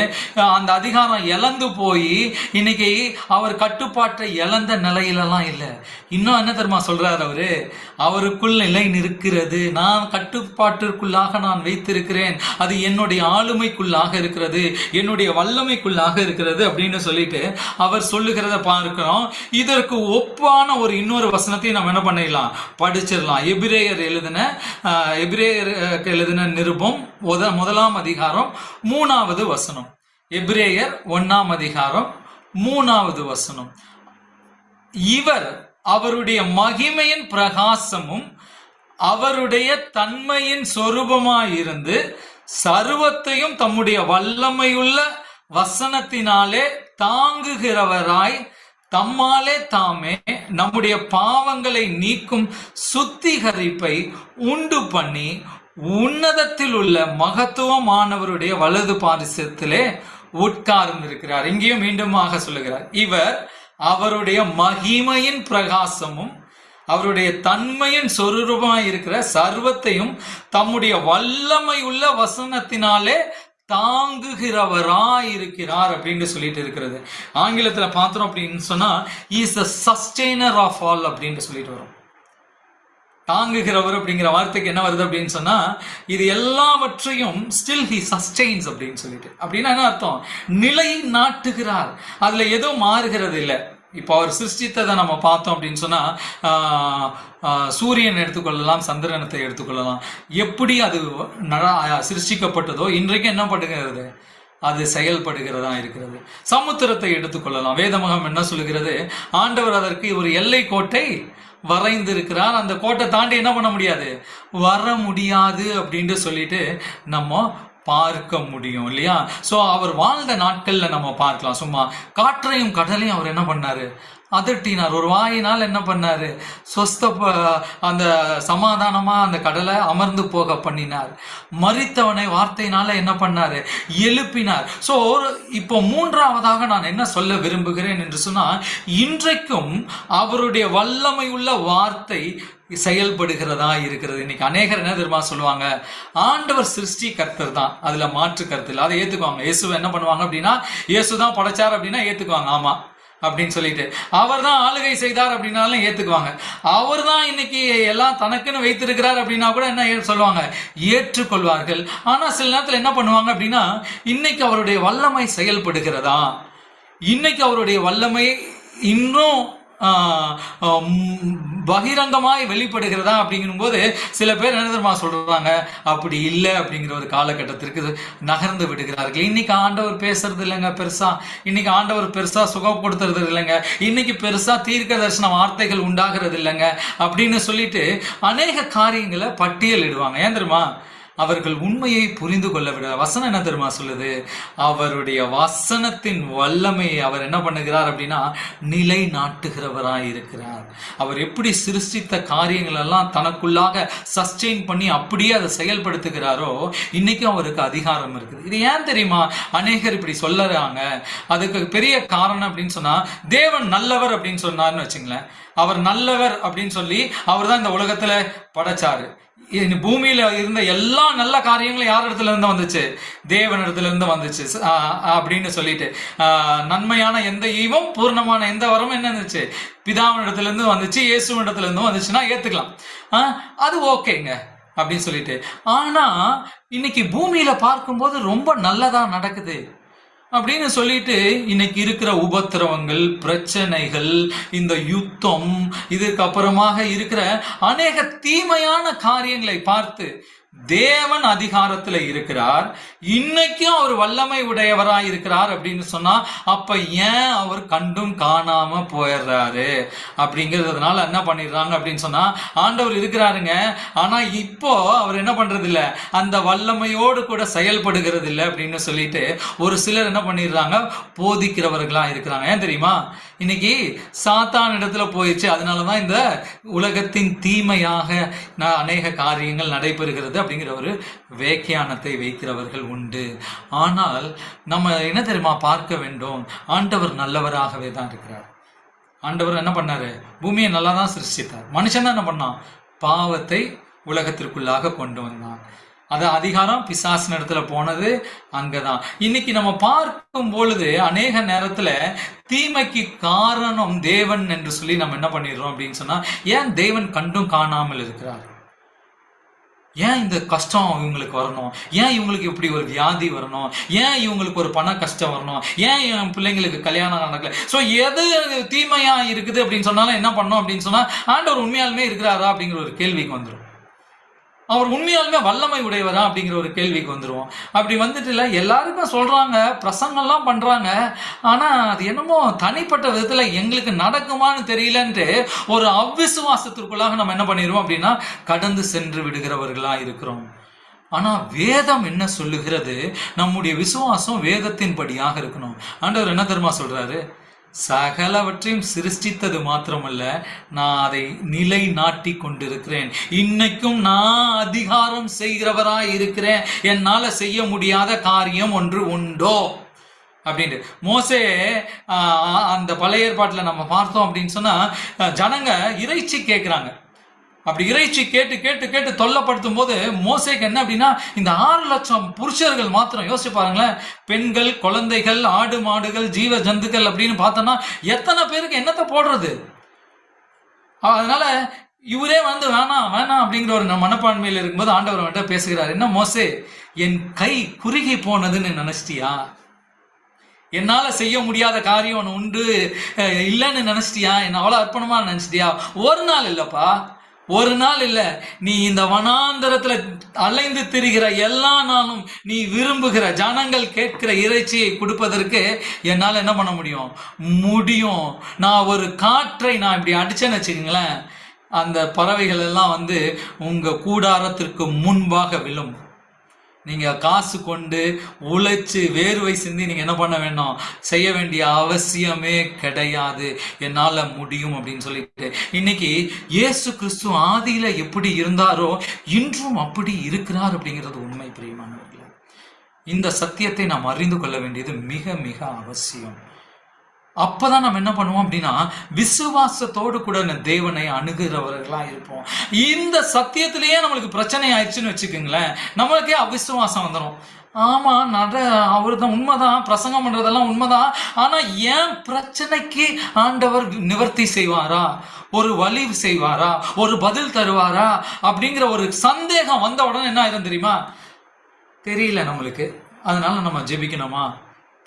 அந்த அதிகாரம் இழந்து போய் இன்னைக்கு இன்னைக்கு அவர் கட்டுப்பாட்டை இழந்த நிலையிலலாம் இல்லை. இன்னும் என்ன தெரியுமா சொல்றாரு அவரு? அவருக்குள் நிலை நிற்கிறது, நான் கட்டுப்பாட்டிற்குள்ளாக நான் வைத்திருக்கிறேன், அது என்னுடைய ஆளுமைக்குள்ளாக இருக்கிறது, என்னுடைய வல்லமைக்குள்ளாக இருக்கிறது அப்படின்னு சொல்லிட்டு அவர் சொல்லுகிறத பார்க்கிறோம். இதற்கு ஒப்பான ஒரு இன்னொரு வசனத்தையும் நம்ம என்ன பண்ணிடலாம், படிச்சிடலாம். எபிரேயருக்கு எழுதின நிருபம் 1 அதிகாரம் 3வது வசனம். எபிரேயர் 1 அதிகாரம் 3வது வசனம். இவர் அவருடைய மகிமையின் பிரகாசமும் அவருடைய தன்மையின் சொரூபமாயிருந்து சர்வத்தையும் தம்முடைய வல்லமையுள்ள வசனத்தினாலே தாங்குகிறவராய் தம்மாலே தாமே நம்முடைய பாவங்களை நீக்கும் சுத்திகரிப்பை உண்டு பண்ணி உன்னதத்தில் உள்ள மகத்துவமானவருடைய வலது பாரிசத்திலே உட்கார்ந்திருக்கிறார். இங்கேயும் மீண்டுமாக சொல்லுகிறார், இவர் அவருடைய மகிமையின் பிரகாசமும் அவருடைய தன்மையின் சொரூபமாய் இருக்கிற சர்வத்தையும் தம்முடைய வல்லமை உள்ள வசனத்தினாலே தாங்குகிறவராய் இருக்கிறார் அப்படின்னு சொல்லிட்டு இருக்கிறது. ஆங்கிலத்துல பார்த்தோம் அப்படின்னு சொன்னா is the sustainer of all அப்படின்னு சொல்லிட்டு வரும். தாங்குகிறவர் அப்படிங்கிற வார்த்தைக்கு என்ன வருது அப்படின்னு சொன்னா, இது எல்லாவற்றையும் ஸ்டில் ஹி சஸ்டெயின்ஸ் அப்படின்னு சொல்லிட்டு. அப்படின்னா என்ன அர்த்தம்? நிலை நாட்டுகிறார், அதுல எதுவும் மாறுகிறது இல்லை. இப்போ அவர் சிருஷ்டித்ததை நம்ம பார்த்தோம் அப்படின்னு சொன்னா, சூரியன் எடுத்துக்கொள்ளலாம், சந்திரனத்தை எடுத்துக்கொள்ளலாம். எப்படி அது சிருஷ்டிக்கப்பட்டதோ இன்றைக்கு என்ன பண்ணுகிறது, அது செயல்படுகிறதா இருக்கிறது. சமுத்திரத்தை எடுத்துக்கொள்ளலாம். வேதமுகம் என்ன சொல்லுகிறது, ஆண்டவர் அதற்கு ஒரு எல்லை கோட்டை வரைந்திருக்கிறார், அந்த கோட்டை தாண்டி என்ன பண்ண முடியாது, வர முடியாது அப்படின்ட்டு சொல்லிட்டு நம்ம பார்க்க முடியும் இல்லையா? சோ அவர் வாழ்ந்த நாட்கள்ல நம்ம பார்க்கலாம். சும்மா காற்றையும் கடலையும் அவர் என்ன பண்ணாரு, அதட்டினார். ஒரு வாயினால் என்ன பண்ணாரு, அந்த சமாதானமா அந்த கடலை அமர்ந்து போக பண்ணினார். மரித்தவனை வார்த்தையினால என்ன பண்ணாரு, எழுப்பினார். சோ இப்போ மூன்றாவதாக நான் என்ன சொல்ல விரும்புகிறேன் என்று சொன்னா, இன்றைக்கும் அவருடைய வல்லமை உள்ள வார்த்தை செயல்படுகிறதா இருக்கிறது. இன்னைக்கு அநேகர் என்ன தெரியுமா சொல்லுவாங்க, ஆண்டவர் சிருஷ்டி கர்த்தர் தான், அதுல மாற்று கருத்து இல்லை, அதை ஏத்துக்குவாங்க. இயேசுவை என்ன பண்ணுவாங்க அப்படின்னா, இயேசுதான் படைச்சார் அப்படின்னா ஏத்துக்குவாங்க, ஆமா அப்படின்னு சொல்லிட்டு. அவர் தான் ஆளுகை செய்தார் அப்படின்னாலும் ஏத்துக்குவாங்க. அவர் தான் இன்னைக்கு எல்லாம் தனக்குன்னு வைத்திருக்கிறார் அப்படின்னா கூட என்ன சொல்லுவாங்க, ஏற்றுக்கொள்வார்கள். ஆனா சில நேரத்தில் என்ன பண்ணுவாங்க அப்படின்னா, இன்னைக்கு அவருடைய வல்லமை செயல்படுகிறதா, இன்னைக்கு அவருடைய வல்லமை இன்னும் பகிரங்கமாய் வெளிப்படுகிறதா அப்படிங்கும் போது சில பேர் என்ன தெரியுமா சொல்றாங்க, அப்படி இல்லை அப்படிங்கிற ஒரு காலகட்டத்திற்கு நகர்ந்து விடுகிறார்கள். இன்னைக்கு ஆண்டவர் பேசுறது இல்லைங்க பெருசா, இன்னைக்கு ஆண்டவர் பெருசா சுகப்படுத்துறது இல்லைங்க, இன்னைக்கு பெருசா தீர்க்க தரிசன வார்த்தைகள் உண்டாகிறது இல்லைங்க அப்படின்னு சொல்லிட்டு அநேக காரியங்களை பட்டியலிடுவாங்க. ஏன் தெரியுமா, அவர்கள் உண்மையை புரிந்து கொள்ள விட. வசனம் என்ன தெரியுமா சொல்லுது, அவருடைய வசனத்தின் வல்லமையை அவர் என்ன பண்ணுகிறார் அப்படின்னா நிலை நாட்டுகிறவராய் இருக்கிறார். அவர் எப்படி சிருஷ்டித்த காரியங்கள் எல்லாம் தனக்குள்ளாக சஸ்டெயின் பண்ணி அப்படியே அதை செயல்படுத்துகிறாரோ இன்னைக்கும் அவருக்கு அதிகாரம் இருக்குது. இது ஏன் தெரியுமா அநேகர் இப்படி சொல்லறாங்க, அதுக்கு பெரிய காரணம் அப்படின்னு சொன்னா, தேவன் நல்லவர் அப்படின்னு சொன்னார்னு வச்சுங்களேன், அவர் நல்லவர் அப்படின்னு சொல்லி அவர் தான் இந்த உலகத்துல படைச்சாரு. பூமியில இருந்த எல்லா நல்ல காரியங்களும் யார் இடத்துல இருந்து வந்துச்சு, தேவன் இடத்துல இருந்து வந்துச்சு அப்படின்னு சொல்லிட்டு, நன்மையான எந்த ஈவும் பூர்ணமான எந்த வரமும் என்ன இருந்துச்சு, பிதாவின் இடத்துல இருந்து வந்துச்சு, இயேசுவின் இடத்துல இருந்து வந்துச்சுன்னா ஏத்துக்கலாம், அது ஓகேங்க அப்படின்னு சொல்லிட்டு. ஆனா இன்னைக்கு பூமியில பார்க்கும்போது ரொம்ப நல்லதா நடக்குது அப்படின்னு சொல்லிட்டு இன்னைக்கு இருக்கிற உபத்திரவங்கள், பிரச்சனைகள், இந்த யுத்தம், இதுக்கு அப்புறமாக இருக்கிற அநேக தீமையான காரியங்களை பார்த்து தேவன் அதிகாரத்துல இருக்கிறார், இன்னைக்கும் அவர் வல்லமை உடையவராய் இருக்கிறார் அப்படின்னு சொன்னா, அப்ப ஏன் அவர் கண்டும் காணாம போயிடுறாரு அப்படிங்கிறதுனால என்ன பண்ணிடுறாங்க அப்படின்னு சொன்னா, ஆண்டவர் இருக்கிறாருங்க, ஆனா இப்போ அவர் என்ன பண்றது இல்ல, அந்த வல்லமையோடு கூட செயல்படுகிறது இல்லை அப்படின்னு சொல்லிட்டு ஒரு சிலர் என்ன பண்ணிடுறாங்க, போதிக்கிறவர்களா இருக்கிறாங்க. ஏன் தெரியுமா, இன்னைக்கு சாத்தான் இடத்துல போயிடுச்சு, அதனாலதான் இந்த உலகத்தின் தீமையாக அநேக காரியங்கள் நடைபெறுகிறது அப்படிங்கிற ஒரு வியாக்கியானத்தை வைக்கிறவர்கள் உண்டு. ஆனால் நம்ம என்ன தெரியுமா பார்க்க வேண்டும், ஆண்டவர் நல்லவராகவே தான் இருக்கிறார். ஆண்டவர் என்ன பண்ணாரு, பூமியை நல்லா தான் சிருஷ்டித்தார். மனுஷன் தான் என்ன பண்ணான், பாவத்தை உலகத்திற்குள்ளாக கொண்டு வந்தான். அது அதிகாரம் பிசாசு இடத்துல போனது அங்கதான். இன்னைக்கு நம்ம பார்க்கும் பொழுது அநேக நேரத்துல தீமைக்கு காரணம் தேவன் என்று சொல்லி நம்ம என்ன பண்ணிடுறோம் அப்படின்னு சொன்னா, ஏன் தேவன் கண்டும் காணாமல் இருக்கிறார்? ஏன் இந்த கஷ்டம் இவங்களுக்கு வரணும்? ஏன் இவங்களுக்கு இப்படி ஒரு வியாதி வரணும்? ஏன் இவங்களுக்கு ஒரு பண கஷ்டம் வரணும்? ஏன் என் பிள்ளைங்களுக்கு கல்யாணம் நடக்கல? ஸோ எது தீமையா இருக்குது அப்படின்னு சொன்னாலும் என்ன பண்ணோம் அப்படின்னு சொன்னா, ஆண்டவர் உண்மையாலுமே இருக்கிறாரா அப்படிங்கிற ஒரு கேள்விக்கு வந்துடும். அவர் உண்மையாலுமே வல்லமை உடையவரா அப்படிங்கிற ஒரு கேள்விக்கு வந்துருவோம். அப்படி வந்துட்டு இல்லை, எல்லாருக்கும் சொல்றாங்க, பிரசங்கம்லாம் பண்றாங்க, ஆனா அது என்னமோ தனிப்பட்ட விதத்துல எங்களுக்கு நடக்குமான்னு தெரியலன்ட்டு ஒரு அவ்விசுவாசத்திற்குள்ளாக நம்ம என்ன பண்ணிடுவோம் அப்படின்னா கடந்து சென்று விடுகிறவர்களா இருக்கிறோம். ஆனா வேதம் என்ன சொல்லுகிறது? நம்முடைய விசுவாசம் வேதத்தின் படியாக இருக்கணும். ஆண்டவர் என்ன தெரியுமா சொல்றாரு? சகலவற்றையும் சிருஷ்டித்தது மாத்திரமல்ல, நான் அதை நிலை நாட்டி கொண்டிருக்கிறேன். இன்னைக்கும் நான் அதிகாரம் செய்கிறவராய் இருக்கிறேன். என்னால செய்ய முடியாத காரியம் ஒன்று உண்டோ அப்படின்ட்டு மோசே அந்த பழைய ஏற்பாட்டில் நம்ம பார்த்தோம் அப்படின்னு சொன்னா, ஜனங்க இறைச்சி கேட்கிறாங்க. அப்படி இறைச்சி கேட்டு கேட்டு கேட்டு தொல்லப்படுத்தும் போது மோசேக்கு என்ன அப்படின்னா, இந்த 6 லட்சம் புருஷர்கள் மாத்திரம் யோசிச்சு பாருங்களேன், பெண்கள், குழந்தைகள், ஆடு மாடுகள், ஜீவ ஜந்துக்கள் அப்படின்னு பார்த்தோம்னா எத்தனை பேருக்கு என்னத்தை போடுறது? அதனால இவரே வந்து வேணாம் வேணாம் அப்படிங்கிற ஒரு மனப்பான்மையில் இருக்கும்போது ஆண்டவர் வந்துட்டு பேசுகிறார். என்ன மோசே, என் கை குறுகி போனதுன்னு நினைச்சிட்டியா? என்னால செய்ய முடியாத காரியம் ஒன்று உண்டு இல்லைன்னு நினைச்சிட்டியா? என்ன அவ்வளவு அர்ப்பணமா நினைச்சிட்டியா? ஒரு நாள் இல்லப்பா, ஒரு நாள் இல்ல, நீ இந்த வனாந்தரத்துல அலைந்து திரிகிற எல்லா நாளும் நீ விரும்புகிற ஜனங்கள் கேட்கிற இறைச்சியை கொடுப்பதற்கு என்னால என்ன பண்ண முடியும்? நான் ஒரு காற்றை நான் இப்படி அடிச்சேன்னு வச்சுக்கீங்களேன், அந்த பறவைகள் எல்லாம் வந்து உங்க கூடாரத்திற்கு முன்பாக விழும். நீங்க காசு கொண்டு உழைச்சு வேர்வை சிந்தி நீங்க என்ன பண்ண வேணும்? செய்ய வேண்டிய அவசியமே கிடையாது. என்னால முடியும் அப்படின்னு சொல்லிட்டு இன்னைக்கு இயேசு கிறிஸ்து ஆதியில எப்படி இருந்தாரோ இன்றும் அப்படி இருக்கிறார் அப்படிங்கிறது உண்மை. பிரியமானவர்களே, இந்த சத்தியத்தை நாம் அறிந்து கொள்ள வேண்டியது மிக மிக அவசியம். அப்பதான் நம்ம என்ன பண்ணுவோம் அப்படின்னா விசுவாசத்தோடு கூட தேவனை அணுகிறவர்களா இருப்போம். இந்த சத்தியத்திலேயே நம்மளுக்கு பிரச்சனை ஆயிடுச்சுன்னு வச்சுக்கோங்களேன், நம்மளுக்கே அவிசுவாசம் வந்துடும். ஆமா, அவரு தான் உண்மைதான், பிரசங்கம் பண்றதெல்லாம் உண்மைதான், ஆனா ஏன் பிரச்சனைக்கு ஆண்டவர் நிவர்த்தி செய்வாரா, ஒரு வழி செய்வாரா, ஒரு பதில் தருவாரா அப்படிங்கிற ஒரு சந்தேகம் வந்த உடனே என்ன ஆயிரும் தெரியுமா? தெரியல நம்மளுக்கு, அதனால நம்ம ஜெபிக்கணுமா?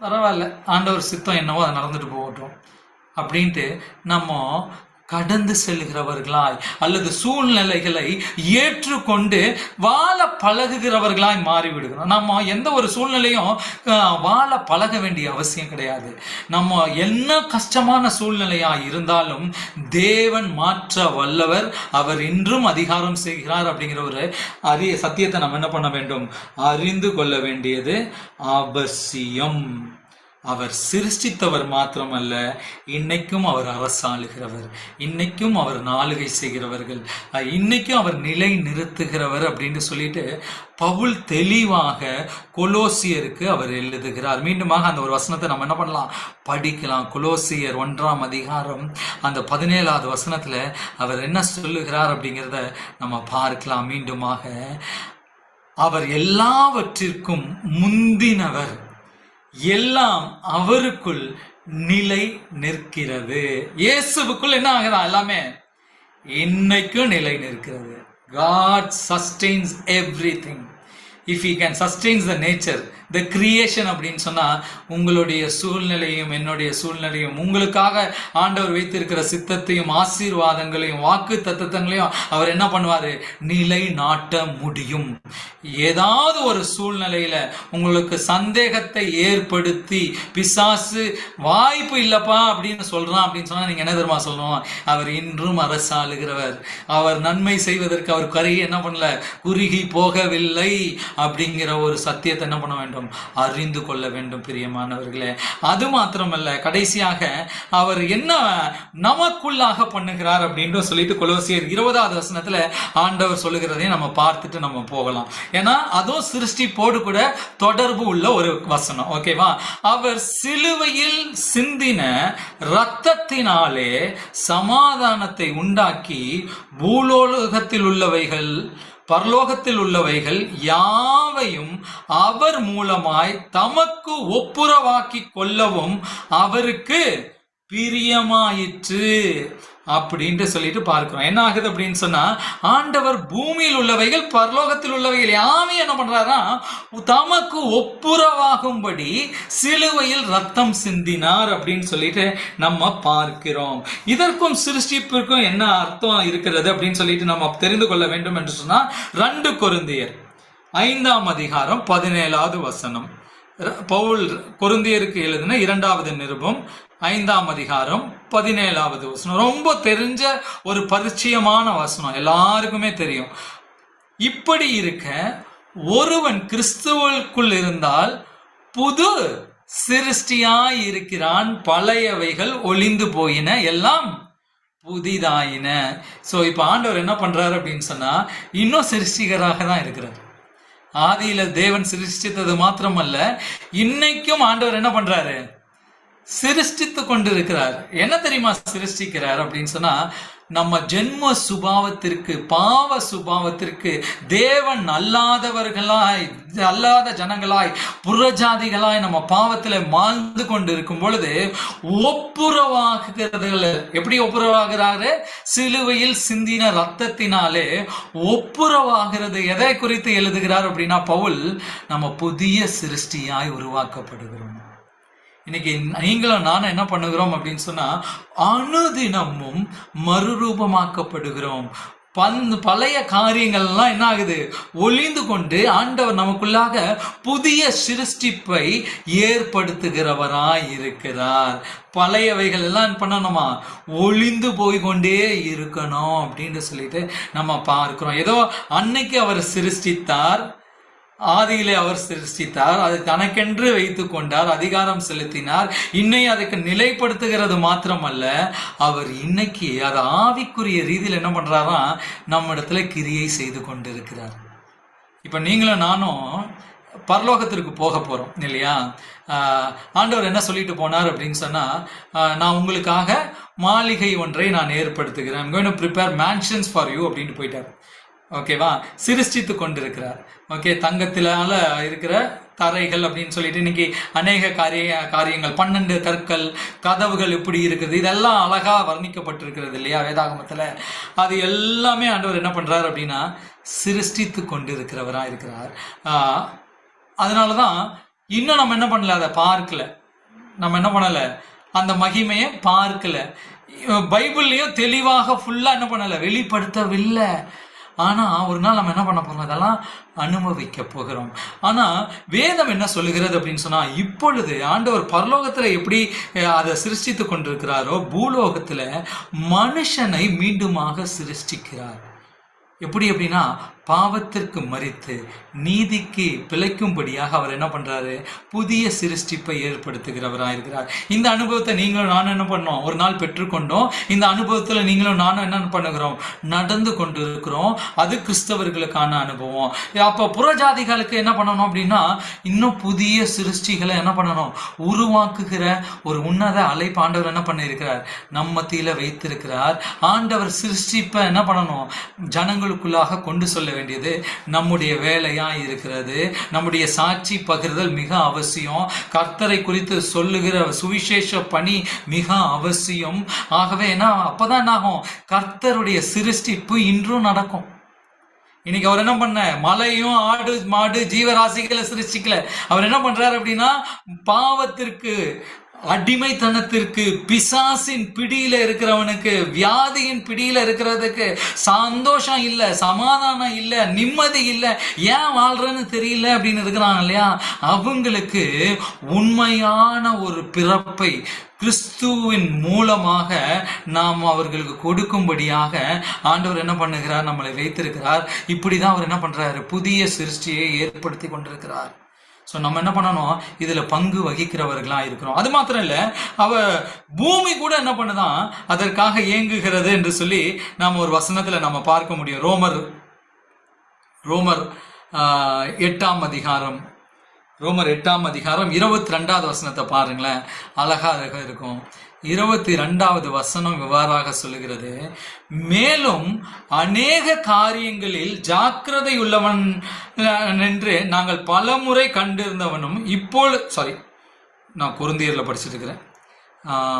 பரவாயில்ல, ஆண்டவர் சித்தம் என்னவோ அதை நடந்துட்டு போகட்டும் அப்படின்ட்டு நம்ம கடந்து செல்கிறவர்களாய் அல்லது சூழ்நிலைகளை ஏற்றுக்கொண்டு வாழ பழகுகிறவர்களாய் மாறிவிடுகிறோம். நம்ம எந்த ஒரு சூழ்நிலையும் வாழ பழக வேண்டிய அவசியம் கிடையாது. நம்ம என்ன கஷ்டமான சூழ்நிலையா இருந்தாலும் தேவன் மாற்ற வல்லவர், அவர் இன்றும் அதிகாரம் செய்கிறார் அப்படிங்கிற ஒரு அரிய சத்தியத்தை நம்ம என்ன பண்ண வேண்டும்? அறிந்து கொள்ள வேண்டியது அவசியம். அவர் சிருஷ்டித்தவர் மாத்திரமல்ல, இன்னைக்கும் அவர் அரசாளுகிறவர், இன்னைக்கும் அவர் நாளுகை செய்கிறவர்கள், இன்னைக்கும் அவர் நிலை நிறுத்துகிறவர் அப்படின்னு சொல்லிட்டு பவுல் தெளிவாக கொலோசியருக்கு அவர் எழுதுகிறார். மீண்டுமாக அந்த ஒரு வசனத்தை நம்ம என்ன பண்ணலாம்? படிக்கலாம். கொலோசியர் 1ஆம் அதிகாரம் அந்த 17வது வசனத்துல அவர் என்ன சொல்லுகிறார் அப்படிங்கிறத நம்ம பார்க்கலாம். மீண்டுமாக, அவர் எல்லாவற்றிற்கும் முந்தினவர், எல்லாம் அவருக்குள் நிலை நிற்கிறது. இயேசுவுக்குள் என்ன ஆகுதா? எல்லாமே இன்னைக்கும் நிலை நிற்கிறது. God sustains everything. If he can sustain the nature, the creation அப்படின்னு சொன்னா, உங்களுடைய சூழ்நிலையும் என்னுடைய சூழ்நிலையும் உங்களுக்காக ஆண்டவர் வைத்திருக்கிற சித்தத்தையும் ஆசீர்வாதங்களையும் வாக்கு தத்தங்களையும் அவர் என்ன பண்ணுவாரு? நிலை நாட்ட முடியும். ஏதாவது ஒரு சூழ்நிலையில உங்களுக்கு சந்தேகத்தை ஏற்படுத்தி பிசாசு வாய்ப்பு இல்லப்பா அப்படின்னு சொல்றான் அப்படின்னு சொன்னா நீங்க என்ன தெரியுமா சொல்லணும்? அவர் இன்றும் அரசாளுகிறவர், அவர் நன்மை செய்வதற்கு அவர் கரையை என்ன பண்ணல, குறுகி போகவில்லை அப்படிங்கிற ஒரு சத்தியத்தை என்ன பண்ண வேண்டும்? அறிந்து கொள்ள வேண்டும் பிரியமானவர்களே. அது மாத்திரமல்ல, கடைசியாக அவர் என்ன நமக்குள்ளாக பண்ணுகிறார் அப்படின்னு சொல்லிட்டு கொலோசியர் 20வது வசனத்துல ஆண்டவர் சொல்லுகிறதையும் நம்ம பார்த்துட்டு நம்ம போகலாம். ஏன்னா அதுவும் சிருஷ்டிப்போடு கூட தொடர்பு உள்ள ஒரு வசனம். ஓகேவா? அவர் சிலுவையில் சிந்தின இரத்தத்தினாலே சமாதானத்தை உண்டாக்கி பூலோகத்தில் உள்ளவைகள் பரலோகத்தில் உள்ளவைகள் யாவையும் அவர் மூலமாய் தமக்கு ஒப்புரவாக்கி கொள்ளவும் அவருக்கு பிரியமாயிற்று அப்படின்ட்டு சொல்லிட்டு பார்க்கிறோம். என்ன ஆகுது அப்படின்னு சொன்னா, ஆண்டவர் பூமியில் உள்ளவைகள் பரலோகத்தில் உள்ளவைகள் யாவையும் என்ன பண்றாரா, தமக்கு ஒப்புரவாகும்படி சிலுவையில் ரத்தம் சிந்தினார் அப்படின்னு சொல்லிட்டு நம்ம பார்க்கிறோம். இதற்கும் சிருஷ்டிப்பிற்கும் என்ன அர்த்தம் இருக்கிறது அப்படின்னு சொல்லிட்டு நம்ம தெரிந்து கொள்ள வேண்டும் என்று சொன்னா, 2 கொரிந்தியர் 5ஆம் அதிகாரம் 17வது வசனம். பவுல் கொரிந்தியருக்கு எழுதின 2வது நிருபம் 5ஆம் அதிகாரம் 17வது வசனம். ரொம்ப தெரிஞ்ச ஒரு பரிச்சயமான வசனம், எல்லாருக்குமே தெரியும். இப்படி இருக்க ஒருவன் கிறிஸ்துவுக்குள் இருந்தால் புது சிருஷ்டியாய் இருக்கிறான், பழையவைகள் ஒளிந்து போயின, எல்லாம் புதிதாயின. சோ இப்ப ஆண்டவர் என்ன பண்றாரு அப்படின்னு சொன்னா, இன்னும் சிருஷ்டிகராக தான் இருக்கிறார். ஆதியில தேவன் சிருஷ்டித்தது மாத்திரமல்ல, இன்னைக்கும் ஆண்டவர் என்ன பண்றாரு, சிருஷ்டித்து கொண்டிருக்கிறார். என்ன தெரியுமா சிருஷ்டிக்கிறார் அப்படின்னு சொன்னா, நம்ம ஜென்ம சுபாவத்திற்கு, பாவ சுபாவத்திற்கு, தேவன் அல்லாதவர்களாய், அல்லாத ஜனங்களாய், புறஜாதிகளாய் நம்ம பாவத்துல மாழ்ந்து கொண்டு இருக்கும் பொழுது ஒப்புரவாகிறது. எப்படி ஒப்புரவாகிறாரு? சிலுவையில் சிந்தின ரத்தத்தினாலே ஒப்புரவாகிறது. எதை குறித்து எழுதுகிறார் அப்படின்னா, பவுல் நம்ம புதிய சிருஷ்டியாய் உருவாக்கப்படுகிறோம். இன்னைக்கு நீங்களும் நானும் என்ன பண்ணுகிறோம் அப்படின்னு சொன்னா, அனுதினமும் மறுரூபமாக்கப்படுகிறோம். பழைய காரியங்கள்லாம் என்ன ஆகுது, ஒளிந்து கொண்டு ஆண்டவர் நமக்குள்ளாக புதிய சிருஷ்டிப்பை ஏற்படுத்துகிறவராய் இருக்கிறார். பழையவைகள் எல்லாம் பண்ணணுமா, ஒளிந்து போய் கொண்டே இருக்கணும் அப்படின்னு சொல்லிட்டு நம்ம பார்க்கிறோம். ஏதோ அன்னைக்கு அவர் சிருஷ்டித்தார், ஆதியிலே அவர் சிருஷ்டித்தார், அது தனக்கென்று வைத்துக் கொண்டார், அதிகாரம் செலுத்தினார். இன்னைக்கு அதுக்கு நிலைப்படுத்துகிறது மாத்திரமல்ல, அவர் இன்னைக்கு அது ஆவிக்குரிய ரீதியில் என்ன பண்றாரா, நம்ம இடத்துல கிரியை செய்து கொண்டிருக்கிறார். இப்ப நீங்களும் நானும் பரலோகத்திற்கு போக போறோம் இல்லையா? ஆண்டவர் என்ன சொல்லிட்டு போனார் அப்படின்னு சொன்னா, நான் உங்களுக்காக மாளிகை ஒன்றை நான் ஏற்படுத்துகிறேன், I'm going to prepare mansions for you அப்படின்னு போயிட்டார். ஓகேவா? சிருஷ்டித்து கொண்டிருக்கிறார். ஓகே, தங்கத்தினால இருக்கிற தரைகள் அப்படின்னு சொல்லிட்டு இன்னைக்கு அநேக காரியங்கள், 12 கற்கள், கதவுகள் இப்படி இருக்குது, இதெல்லாம் அழகா வர்ணிக்கப்பட்டிருக்கிறது இல்லையா வேதாகமத்துல. அது எல்லாமே ஆண்டவர் என்ன பண்றாரு அப்படின்னா, சிருஷ்டித்து கொண்டிருக்கிறவரா இருக்கிறார். அதனாலதான் இன்னும் நம்ம என்ன பண்ணல, அதை பார்க்கல, நம்ம என்ன பண்ணல, அந்த மகிமையை பார்க்கல. பைபிள்லயும் தெளிவாக ஃபுல்லா என்ன பண்ணல, வெளிப்படுத்தவில்லை. ஆனா ஒரு நாள் நம்ம என்ன பண்ண போறோம், அதெல்லாம் அனுபவிக்க போகிறோம். ஆனா வேதம் என்ன சொல்லுகிறது அப்படின்னு சொன்னா, இப்பொழுது ஆண்டவர் பரலோகத்துல எப்படி அதை சிருஷ்டித்து கொண்டிருக்கிறாரோ, பூலோகத்துல மனுஷனை மீண்டுமாக சிருஷ்டிக்கிறார். எப்படி அப்படின்னா, பாவத்திற்கு மரித்து நீதிக்கு பிழைக்கும்படியாக அவர் என்ன பண்றாரு, புதிய சிருஷ்டிப்பை ஏற்படுத்துகிறவராயிருக்கிறார். இந்த அனுபவத்தை நீங்களும் நானும் என்ன பண்ணோம், ஒரு நாள் பெற்றுக்கொண்டோம். இந்த அனுபவத்துல நீங்களும் நானும் என்ன பண்ணுகிறோம், நடந்து கொண்டு இருக்கிறோம். அது கிறிஸ்தவர்களுக்கான அனுபவம். அப்ப புறஜாதிகளுக்கு என்ன பண்ணணும் அப்படின்னா, இன்னும் புதிய சிருஷ்டிகளை என்ன பண்ணணும், உருவாக்குகிற ஒரு உன்னத அழைப்பு ஆண்டவர் என்ன பண்ணியிருக்கிறார், நம்ம மத்தியில வைத்திருக்கிறார். ஆண்டவர் சிருஷ்டிப்பை என்ன பண்ணணும், ஜனங்களுக்குள்ளாக கொண்டு சொல்ல வேண்டியது நம்முடைய வேலையா இருக்கிறது. நம்முடைய சாட்சி பகிர்தல் மிக அவசியம். கர்த்தரை குறித்து சொல்லுகிற சுவிசேஷ பணி மிக அவசியம். ஆகவே அப்பதான் என்ன ஆகும், கர்த்தருடைய சிருஷ்டிப்பு இன்றும் நடக்கும். இன்னைக்கு அவர் என்ன பண்ண, மலையும் ஆடு மாடு ஜீவராசிகளை சிருஷ்டிக்கல. அவர் என்ன பண்றாரு அப்படின்னா, பாவத்திற்கு, அடிமைத்தனத்திற்கு, பிசாசின் பிடியில இருக்கிறவனுக்கு, வியாதியின் பிடியில இருக்கிறதுக்கு சந்தோஷம் இல்ல, சமாதானம் இல்ல, நிம்மதி இல்ல, ஏன் வாழ்றன்னு தெரியல அப்படின்னு இருக்கிறாங்க இல்லையா, அவங்களுக்கு உண்மையான ஒரு பிறப்பை கிறிஸ்துவின் மூலமாக நாம் அவர்களுக்கு கொடுக்கும்படியாக ஆண்டவர் என்ன பண்ணுகிறார், நம்மளை வைத்திருக்கிறார். இப்படிதான் அவர் என்ன பண்றாரு, புதிய சிருஷ்டியை ஏற்படுத்தி கொண்டிருக்கிறார். ஸோ நம்ம என்ன பண்ணணும், இதுல பங்கு வகிக்கிறவர்களா இருக்கிறோம். அது மாத்திரம் இல்ல, பூமி கூட என்ன பண்ணுதான், அதற்காக இயங்குகிறது என்று சொல்லி நாம் ஒரு வசனத்துல நம்ம பார்க்க முடியும். ரோமர் 8ஆம் அதிகாரம் ரோமர் 8ஆம் அதிகாரம் 22வது வசனத்தை பாருங்களேன், அழகா இருக்கும். 22வது வசனம் இவ்வாறாக சொல்லுகிறது, மேலும் அநேக காரியங்களில் ஜாக்கிரதை உள்ளவன் என்று நாங்கள் பலமுறை கண்டிருந்தவனும் இப்பொழுது நான் கொரிந்தியர்ல படிச்சுட்டு இருக்கிறேன்,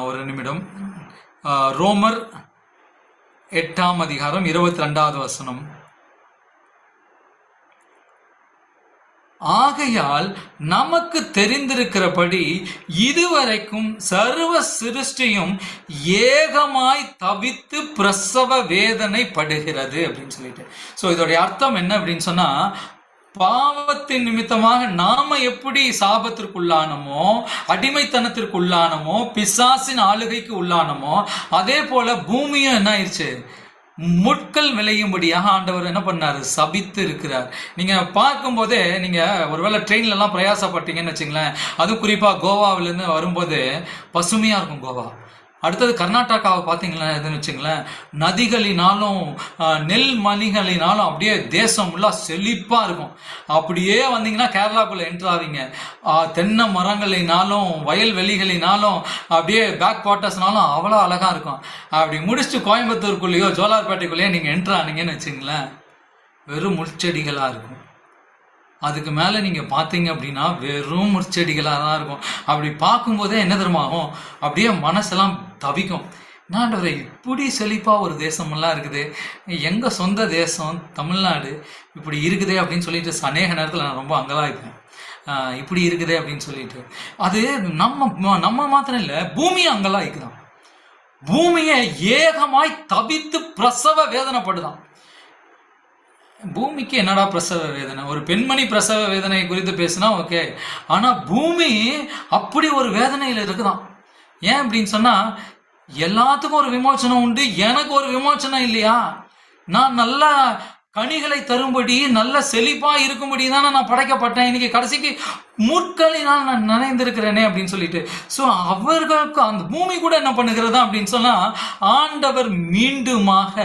ஒரு நிமிடம். ரோமர் 8ஆம் அதிகாரம் 22வது வசனம், ஆகையால் நமக்கு தெரிந்திருக்கிறபடி இதுவரைக்கும் சர்வ சிருஷ்டியும் ஏகமாய் தவித்து பிரசவ வேதனை படுகிறது அப்படின்னு சொல்லிட்டு. சோ இதோடைய அர்த்தம் என்ன அப்படின்னு சொன்னா, பாவத்தின் நிமித்தமாக நாம எப்படி சாபத்திற்குள்ளானமோ, அடிமைத்தனத்திற்குள்ளானமோ, பிசாசின் ஆளுகைக்கு உள்ளானமோ, அதே போல பூமியும் என்ன ஆயிடுச்சு, முட்கள் விளையும்படியாக ஆண்டவர் என்ன பண்ணாரு, சபித்து இருக்கிறார். நீங்க பார்க்கும் போதே, நீங்க ஒருவேளை ட்ரெயின்ல எல்லாம் பிரயாசப்பட்டீங்கன்னு வச்சுங்களேன், அதுவும் குறிப்பா கோவாவில இருந்து வரும்போது பசுமையா இருக்கும் கோவா. அடுத்தது கர்நாடகாவை பார்த்தீங்களா எதுன்னு வச்சுங்களேன், நதிகளினாலும் நெல் மணிகளினாலும் அப்படியே தேசம் ஃபுல்லாக செழிப்பாக இருக்கும். அப்படியே வந்தீங்கன்னா கேரளாக்குள்ளே என்ட்ரு ஆவீங்க, தென்னை மரங்களினாலும் வயல்வெளிகளினாலும் அப்படியே பேக் வாட்டர்ஸ்னாலும் அவ்வளோ அழகாக இருக்கும். அப்படி முடிச்சுட்டு கோயம்புத்தூருக்குள்ளேயோ ஜோலார்பேட்டைக்குள்ளேயோ நீங்கள் என்ட்ரு ஆனீங்கன்னு வச்சுங்களேன், வெறும் முள்செடிகளாக இருக்கும். அதுக்கு மேலே நீங்கள் பார்த்தீங்க அப்படின்னா வெறும் முற்செடிகளாக தான் இருக்கும். அப்படி பார்க்கும்போதே என்ன தெரியுமாகும், அப்படியே மனசெல்லாம் தவிக்கும். நாண்டவரை இப்படி செழிப்பாக ஒரு தேசமெல்லாம் இருக்குது, எங்கள் சொந்த தேசம் தமிழ்நாடு இப்படி இருக்குதே அப்படின்னு சொல்லிட்டு அநேக நேரத்தில் நான் ரொம்ப அங்கலாய்ப்பேன். இப்படி இருக்குதே அப்படின்னு சொல்லிட்டு, அது நம்ம மாத்திரம் இல்லை, பூமியை அங்கலாய்க்குதான். பூமியை ஏகமாய் தவித்து பிரசவ வேதனைப்படுதான். பூமிக்கு என்னடா பிரசவ வேதனை, ஒரு பெண்மணி பிரசவ வேதனை குறித்து பேசினா ஓகே, ஆனா பூமி அப்படி ஒரு வேதனையில் இருக்குதான். ஏன் அப்படின்னு சொன்னா, எல்லாத்துக்கும் ஒரு விமோச்சனம் உண்டு, எனக்கு ஒரு விமோச்சனம் இல்லையா? நான் நல்ல கனிகளை தரும்படி, நல்ல செழிப்பா இருக்கும்படி தானே நான் படைக்கப்பட்டேன். இன்னைக்கு கடைசிக்கு முட்களினால் நான் நினைந்திருக்கிறேனே அப்படின்னு சொல்லிட்டு. ஸோ அவர்களுக்கு அந்த பூமி கூட என்ன பண்ணுகிறதா அப்படின்னு சொன்னா, ஆண்டவர் மீண்டுமாக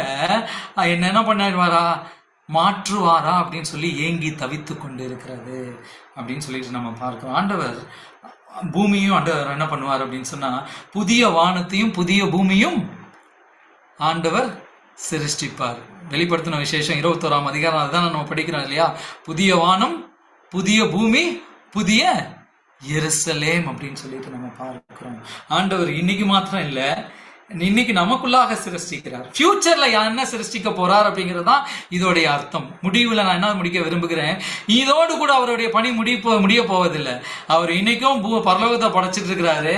என்ன பண்ணிடுவாரா, மாற்றுவாரா அப்படின்னு சொல்லி ஏங்கி தவித்து கொண்டு இருக்கிறது அப்படின்னு சொல்லிட்டு நம்ம பார்க்கிறோம். ஆண்டவர் பூமியும் ஆண்டவர் என்ன பண்ணுவார் அப்படின்னு சொன்னா, புதிய வானத்தையும் புதிய பூமியும் ஆண்டவர் சிருஷ்டிப்பார். வெளிப்படுத்தின விசேஷம் 21ஆம் அதிகாரம் அதுதான் நம்ம படிக்கிறோம் இல்லையா, புதிய வானம் புதிய பூமி புதிய எருசலேம் அப்படின்னு சொல்லிட்டு நம்ம பார்க்கிறோம். ஆண்டவர் இன்னைக்கு மாத்திரம் இல்லை, இன்னைக்கு நமக்குள்ளாக சிருஷ்டிக்கிறார். ஃபியூச்சர்ல என்ன சிருஷ்டிக்க போறார் அப்படிங்கறதுதான் இதோடைய அர்த்தம். முடிவுல நான் என்ன முடிக்க விரும்புகிறேன், இதோடு கூட அவருடைய பணி முடிய போவதில்லை. அவர் இன்னைக்கும் பரலோகத்தை படைச்சிட்டு இருக்கிறாரு,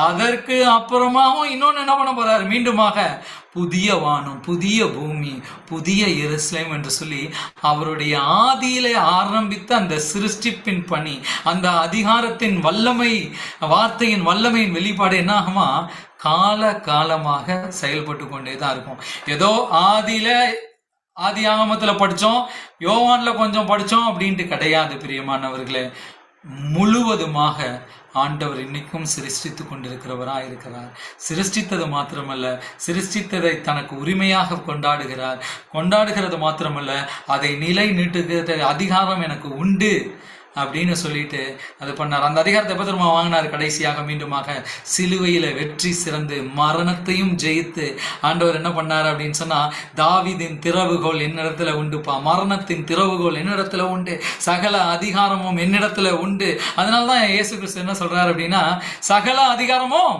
அதற்கு அப்புறமாவும் இன்னொன்னு என்ன பண்ண போறாரு, மீண்டுமாக புதிய வானம் புதிய பூமி புதிய எருசலேம் என்று சொல்லி அவருடைய ஆதியில ஆரம்பித்த அந்த சிருஷ்டிப்பின் பணி, அந்த அதிகாரத்தின் வல்லமை, வார்த்தையின் வல்லமையின் வெளிப்பாடு என்ன ஆகுமா, கால காலமாக செயல்பட்டு கொண்டே தான் இருக்கும். ஏதோ ஆதி ஆகமத்துல படிச்சோம், யோவான்ல கொஞ்சம் படிச்சோம் அப்படின்ட்டு கிடையாது பிரியமானவர்களே. முழுவதுமாக ஆண்டவர் இன்னைக்கும் சிருஷ்டித்து கொண்டிருக்கிறவராக இருக்கிறார். சிருஷ்டித்தது மாத்திரமல்ல, சிருஷ்டித்ததை தனக்கு உரிமையாக கொண்டாடுகிறது மாத்திரமல்ல, அதை நிலை நீட்டுகிற அதிகாரம் எனக்கு உண்டு அப்படின்னு சொல்லிட்டு அது பண்ணார். அந்த அதிகாரத்தை எப்ப திரும்ப வாங்கினார், கடைசியாக மீண்டுமாக சிலுவையில வெற்றி சிறந்து மரணத்தையும் ஜெயித்து ஆண்டவர் என்ன பண்ணார் அப்படின்னு சொன்னா, தாவீதின் திறவுகோல் என்னிடத்துல உண்டுப்பா, மரணத்தின் திறவுகோல் என்னிடத்துல உண்டு, சகல அதிகாரமும் என்னிடத்துல உண்டு. அதனாலதான் இயேசு கிறிஸ்து என்ன சொல்றாரு அப்படின்னா, சகல அதிகாரமும்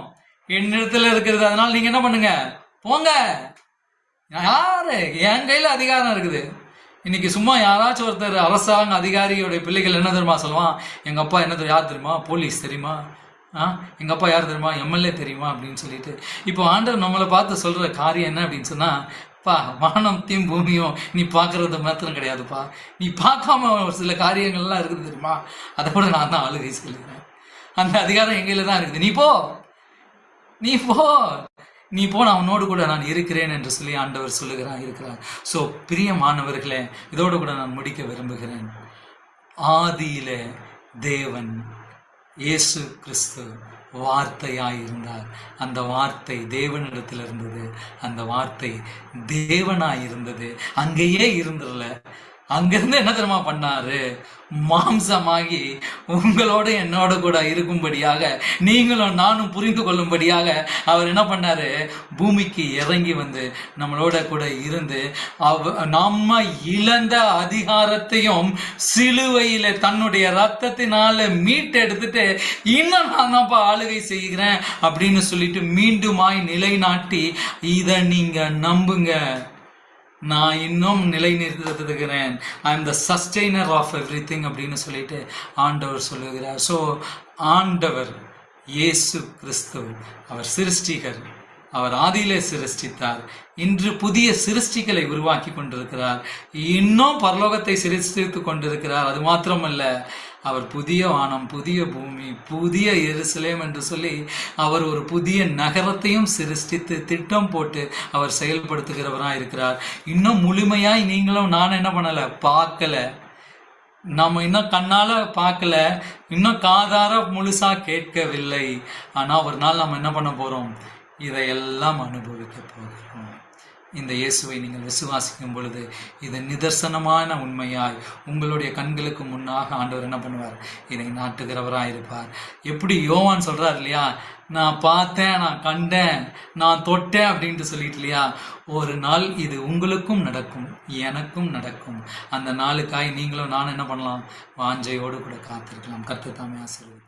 என்னிடத்துல இருக்கிறது, அதனால நீங்க என்ன பண்ணுங்க, போங்க. யாரு, என் கையில அதிகாரம் இருக்குது. இன்னைக்கு சும்மா யாராச்சும் ஒருத்தர் அரசாங்க அதிகாரியோடைய பிள்ளைகள் என்ன தெரியுமா சொல்லுவான், எங்க அப்பா என்ன யார் தெரியுமா, போலீஸ் தெரியுமா, எங்க அப்பா யார் தெரியுமா, எம்எல்ஏ தெரியுமா அப்படின்னு சொல்லிட்டு. இப்போ ஆண்டவர் நம்மளை பார்த்து சொல்ற காரியம் என்ன அப்படின்னு சொன்னா, பா வானத்தையும் பூமியும் நீ பார்க்கறது மாத்திரம் கிடையாதுப்பா, நீ பார்க்காம ஒரு சில காரியங்கள்லாம் இருக்குது தெரியுமா, அதை கூட நான் தான் ஆளுகை சொல்லுகிறேன். அந்த அதிகாரம் எங்கையில தான் இருக்குது, நீ போ நான் உன்னோடு கூட நான் இருக்கிறேன் என்று சொல்லி ஆண்டவர் இருக்கிறார். ஸோ பிரியமானவர்களே, இதோடு கூட நான் முடிக்க விரும்புகிறேன். ஆதியிலே தேவன் இயேசு கிறிஸ்து வார்த்தையாயிருந்தார். அந்த வார்த்தை தேவனிடத்தில் இருந்தது, அந்த வார்த்தை தேவனாயிருந்தது. அங்கேயே இருந்துடல, அங்கிருந்து என்ன தெரியுமா பண்ணாரு? மாம்சமாகி உங்களோட என்னோட கூட இருக்கும்படியாக, நீங்களும் நானும் புரிந்து கொள்ளும்படியாக அவர் என்ன பண்ணாரு? பூமிக்கு இறங்கி வந்து நம்மளோட கூட இருந்து நம்ம இழந்த அதிகாரத்தையும் சிலுவையில தன்னுடைய ரத்தத்தினால மீட்டெடுத்துட்டு, இன்னும் நான் தான்ப்பா ஆளுகை செய்கிறேன் அப்படின்னு சொல்லிட்டு மீண்டுமாய் நிலைநாட்டி, இதை நீங்க நம்புங்க, நான் இன்னும் நிலை நிறுத்திருக்கிறேன், I am the sustainer of everything அப்படின்னு சொல்லிட்டு ஆண்டவர் சொல்லுகிறார். ஸோ ஆண்டவர் இயேசு கிறிஸ்து அவர் சிருஷ்டிகர், அவர் ஆதியிலே சிருஷ்டித்தார், இன்று புதிய சிருஷ்டிகளை உருவாக்கி கொண்டிருக்கிறார், இன்னும் பரலோகத்தை சிருஷ்டித்து கொண்டிருக்கிறார். அது மாத்திரமல்ல, அவர் புதிய வானம், புதிய பூமி, புதிய எருசலேம் என்று சொல்லி அவர் ஒரு புதிய நகரத்தையும் சிருஷ்டித்து திட்டம் போட்டு அவர் செயல்படுத்துகிறவராக இருக்கிறார். இன்னும் முழுமையாய் நீங்களும் நான் என்ன பண்ணல, பார்க்கல, நம்ம இன்னும் கண்ணால பார்க்கல, இன்னும் காதார முழுசா கேட்கவில்லை. ஆனா ஒரு நாள் நம்ம என்ன பண்ண போறோம்? இதையெல்லாம் அனுபவிக்க போகிறோம். இந்த இயேசுவை நீங்கள் விசுவாசிக்கும் பொழுது இது நிதர்சனமான உண்மையாய் உங்களுடைய கண்களுக்கு முன்னாக ஆண்டவர் என்ன பண்ணுவார்? இதை நாட்டுகிறவராக இருப்பார். எப்படி யோவான் சொல்றார் இல்லையா, நான் பார்த்தேன், நான் கண்டேன், நான் தொட்டேன் அப்படின்ட்டு சொல்லிட்டு இல்லையா, ஒரு நாள் இது உங்களுக்கும் நடக்கும், எனக்கும் நடக்கும். அந்த நாளுக்காய் நீங்களும் நானும் என்ன பண்ணலாம்? வாஞ்சையோடு கூட காத்திருக்கலாம். கர்த்தர் தாமே ஆசீர்வதிப்பார்.